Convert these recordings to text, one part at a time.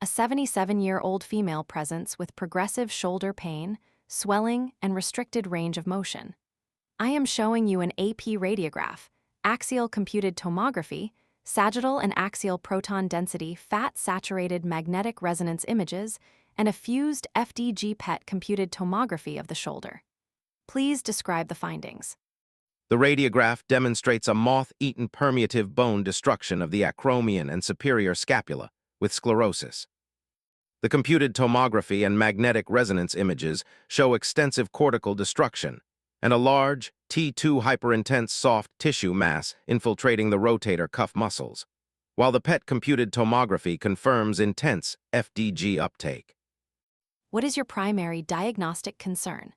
A 77-year-old female presents with progressive shoulder pain, swelling, and restricted range of motion. I am showing you an AP radiograph, axial computed tomography, sagittal and axial proton density fat-saturated magnetic resonance images, and a fused FDG PET computed tomography of the shoulder. Please describe the findings. The radiograph demonstrates a moth-eaten permeative bone destruction of the acromion and superior scapula with sclerosis. The computed tomography and magnetic resonance images show extensive cortical destruction and a large T2 hyperintense soft tissue mass infiltrating the rotator cuff muscles, while the PET computed tomography confirms intense FDG uptake. What is your primary diagnostic concern?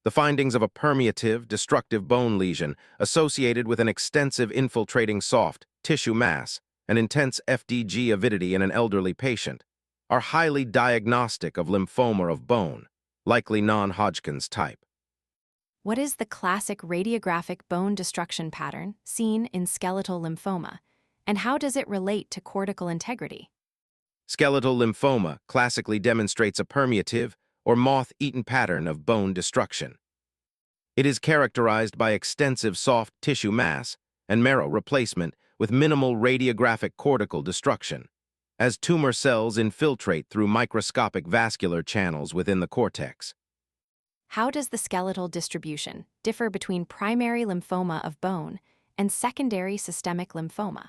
The findings of a permeative, destructive bone lesion associated with an extensive infiltrating soft tissue mass and intense FDG avidity in an elderly patient are highly diagnostic of lymphoma of bone, likely non-Hodgkin's type. What is the classic radiographic bone destruction pattern seen in skeletal lymphoma, and how does it relate to cortical integrity? Skeletal lymphoma classically demonstrates a permeative or moth-eaten pattern of bone destruction. It is characterized by extensive soft tissue mass and marrow replacement with minimal radiographic cortical destruction, as tumor cells infiltrate through microscopic vascular channels within the cortex. How does the skeletal distribution differ between primary lymphoma of bone and secondary systemic lymphoma?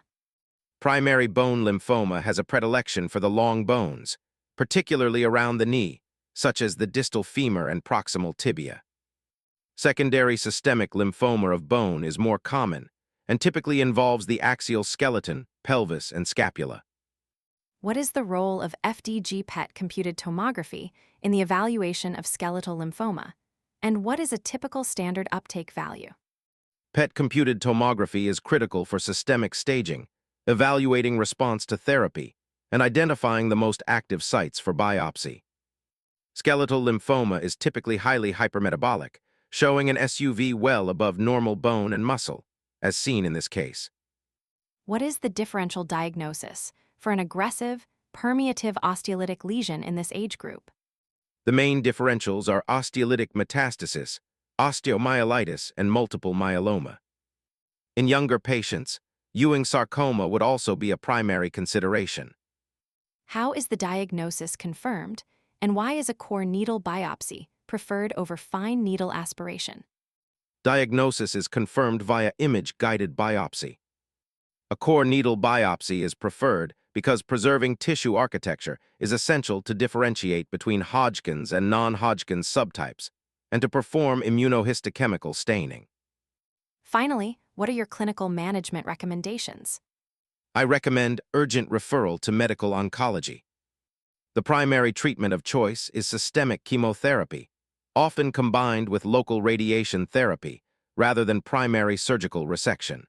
Primary bone lymphoma has a predilection for the long bones, particularly around the knee, such as the distal femur and proximal tibia. Secondary systemic lymphoma of bone is more common and typically involves the axial skeleton, pelvis, and scapula. What is the role of FDG PET computed tomography in the evaluation of skeletal lymphoma, and what is a typical standard uptake value? PET computed tomography is critical for systemic staging, evaluating response to therapy, and identifying the most active sites for biopsy. Skeletal lymphoma is typically highly hypermetabolic, showing an SUV well above normal bone and muscle, as seen in this case. What is the differential diagnosis for an aggressive, permeative osteolytic lesion in this age group? The main differentials are osteolytic metastasis, osteomyelitis, and multiple myeloma. In younger patients, Ewing sarcoma would also be a primary consideration. How is the diagnosis confirmed, and why is a core needle biopsy preferred over fine needle aspiration? Diagnosis is confirmed via image-guided biopsy. A core needle biopsy is preferred because preserving tissue architecture is essential to differentiate between Hodgkin's and non-Hodgkin's subtypes and to perform immunohistochemical staining. Finally, what are your clinical management recommendations? I recommend urgent referral to medical oncology. The primary treatment of choice is systemic chemotherapy, often combined with local radiation therapy rather than primary surgical resection.